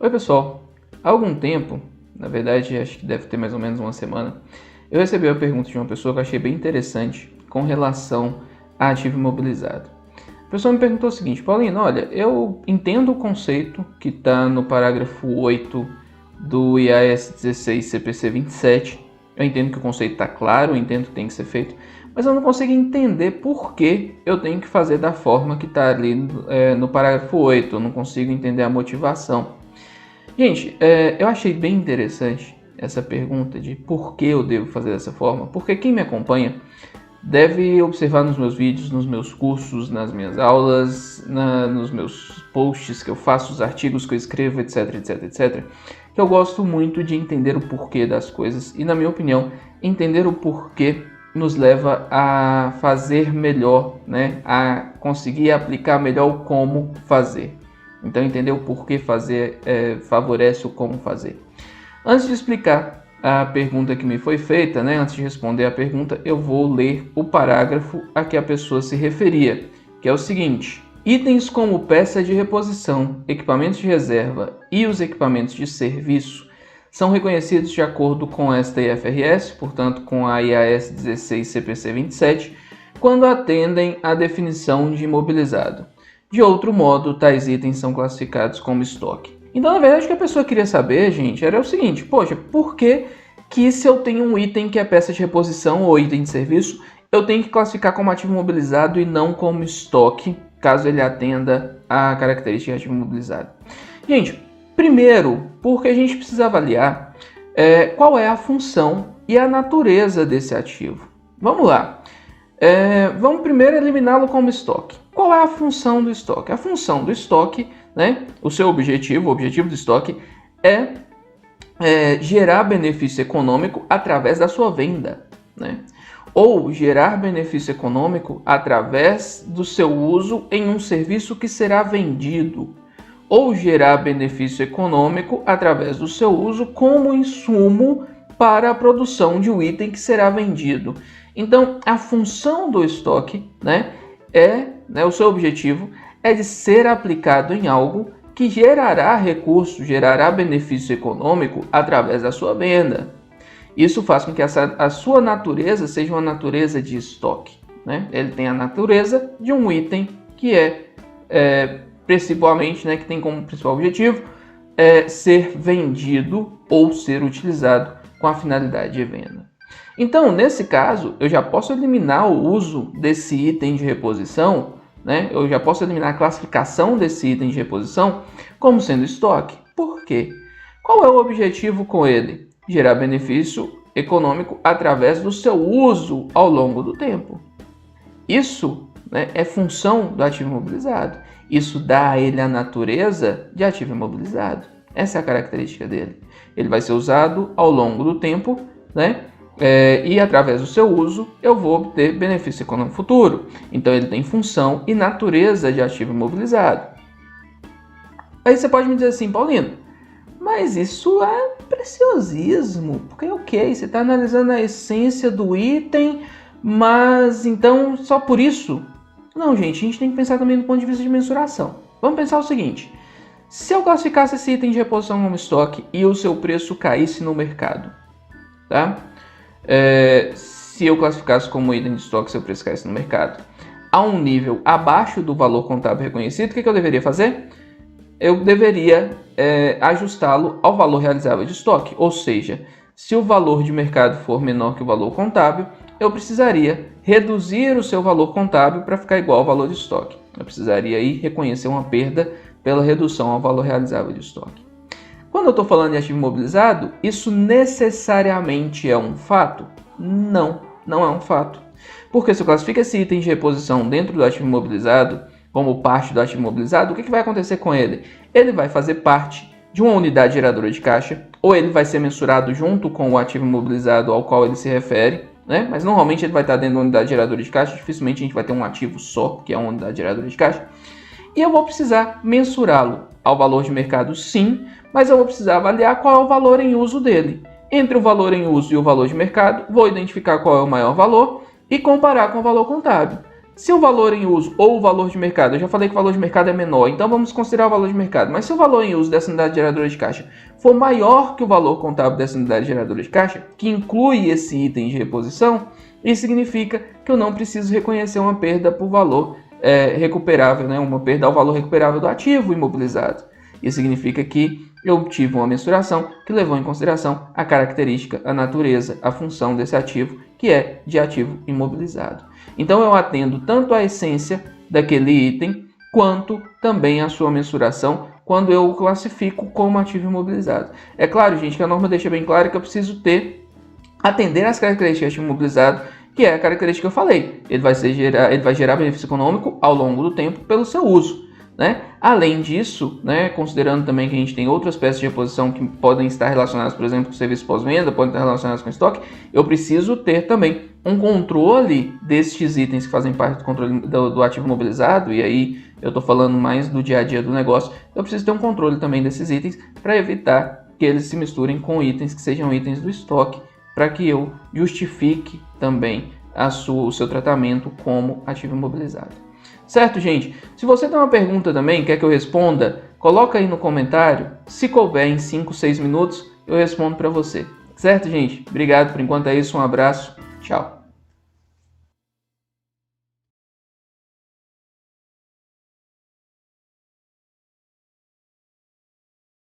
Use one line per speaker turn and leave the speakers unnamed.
Oi pessoal, há algum tempo, na verdade acho que deve ter mais ou menos uma semana, eu recebi uma pergunta de uma pessoa que eu achei bem interessante com relação a ativo imobilizado. A pessoa me perguntou o seguinte: Paulino, olha, eu entendo o conceito que está no parágrafo 8 do IAS 16 CPC 27, eu entendo que o conceito está claro, eu entendo que tem que ser feito, mas eu não consigo entender por que eu tenho que fazer da forma que está ali no parágrafo 8, eu não consigo entender a motivação. Gente, eu achei bem interessante essa pergunta de por que eu devo fazer dessa forma, porque quem me acompanha deve observar nos meus vídeos, nos meus cursos, nas minhas aulas, nos meus posts que eu faço, os artigos que eu escrevo, etc, etc, etc, que eu gosto muito de entender o porquê das coisas e, na minha opinião, entender o porquê nos leva a fazer melhor, né? A conseguir aplicar melhor o como fazer. Então, entender o porquê fazer favorece o como fazer. Antes de explicar a pergunta que me foi feita, né, antes de responder a pergunta, eu vou ler o parágrafo a que a pessoa se referia, que é o seguinte: itens como peça de reposição, equipamentos de reserva e os equipamentos de serviço são reconhecidos de acordo com esta IFRS, portanto com a IAS 16 CPC 27, quando atendem à definição de imobilizado. De outro modo, tais itens são classificados como estoque. Então, na verdade, o que a pessoa queria saber, gente, era o seguinte: poxa, por que se eu tenho um item que é peça de reposição ou item de serviço, eu tenho que classificar como ativo imobilizado e não como estoque, caso ele atenda à característica de ativo imobilizado? Gente, primeiro, porque a gente precisa avaliar qual é a função e a natureza desse ativo. Vamos lá. Vamos primeiro eliminá-lo como estoque. Qual é a função do estoque? A função do estoque, né, o objetivo do estoque é gerar benefício econômico através da sua venda, né? Ou gerar benefício econômico através do seu uso em um serviço que será vendido, ou gerar benefício econômico através do seu uso como insumo para a produção de um item que será vendido. Então, a função do estoque, né, o seu objetivo é de ser aplicado em algo que gerará recurso, gerará benefício econômico através da sua venda. Isso faz com que a sua natureza seja uma natureza de estoque, né? Ele tem a natureza de um item que principalmente, né, que tem como principal objetivo ser vendido ou ser utilizado com a finalidade de venda. Então, nesse caso, eu já posso eliminar o uso desse item de reposição, né? Eu já posso eliminar a classificação desse item de reposição como sendo estoque. Por quê? Qual é o objetivo com ele? Gerar benefício econômico através do seu uso ao longo do tempo. Isso, né, é função do ativo imobilizado. Isso dá a ele a natureza de ativo imobilizado. Essa é a característica dele. Ele vai ser usado ao longo do tempo, né? E através do seu uso eu vou obter benefício econômico futuro. Então ele tem função e natureza de ativo imobilizado. Aí você pode me dizer assim: Paulino, mas isso é preciosismo, porque ok, você está analisando a essência do item, mas então só por isso? Não, gente, a gente tem que pensar também do ponto de vista de mensuração. Vamos pensar o seguinte: se eu classificasse esse item de reposição como estoque e o seu preço caísse no mercado, tá? Se eu classificasse como item de estoque seu preço caísse no mercado a um nível abaixo do valor contábil reconhecido, o que eu deveria fazer? Eu deveria ajustá-lo ao valor realizável de estoque, ou seja, se o valor de mercado for menor que o valor contábil, eu precisaria reduzir o seu valor contábil para ficar igual ao valor de estoque. Eu precisaria aí reconhecer uma perda pela redução ao valor realizável de estoque. Quando eu estou falando de ativo imobilizado, isso necessariamente é um fato? Não, não é um fato. Porque se eu classifico esse item de reposição dentro do ativo imobilizado, como parte do ativo imobilizado, o que vai acontecer com ele? Ele vai fazer parte de uma unidade geradora de caixa, ou ele vai ser mensurado junto com o ativo imobilizado ao qual ele se refere, né? Mas normalmente ele vai estar dentro da unidade geradora de caixa, dificilmente a gente vai ter um ativo só, que é uma unidade geradora de caixa. E eu vou precisar mensurá-lo ao valor de mercado, sim, mas eu vou precisar avaliar qual é o valor em uso dele. Entre o valor em uso e o valor de mercado, vou identificar qual é o maior valor e comparar com o valor contábil. Se o valor em uso ou o valor de mercado, eu já falei que o valor de mercado é menor, então vamos considerar o valor de mercado, mas se o valor em uso dessa unidade geradora de caixa for maior que o valor contábil dessa unidade geradora de caixa, que inclui esse item de reposição, isso significa que eu não preciso reconhecer uma perda por valor recuperável, né? Uma perda ao valor recuperável do ativo imobilizado. Isso significa que eu tive uma mensuração que levou em consideração a característica, a natureza, a função desse ativo, que é de ativo imobilizado. Então eu atendo tanto à essência daquele item, quanto também à sua mensuração quando eu o classifico como ativo imobilizado. É claro, gente, que a norma deixa bem claro que eu preciso atender às características de ativo imobilizado, que é a característica que eu falei. Ele vai gerar benefício econômico ao longo do tempo pelo seu uso. Né? Além disso, né, considerando também que a gente tem outras peças de reposição que podem estar relacionadas, por exemplo, com serviço pós-venda, podem estar relacionadas com estoque, eu preciso ter também um controle destes itens que fazem parte do controle do ativo imobilizado, e aí eu estou falando mais do dia a dia do negócio, eu preciso ter um controle também desses itens para evitar que eles se misturem com itens que sejam itens do estoque, para que eu justifique também o seu tratamento como ativo imobilizado. Certo, gente? Se você tem uma pergunta também, quer que eu responda, coloca aí no comentário. Se couber em 5, 6 minutos, eu respondo para você. Certo, gente? Obrigado por enquanto é isso. Um abraço. Tchau.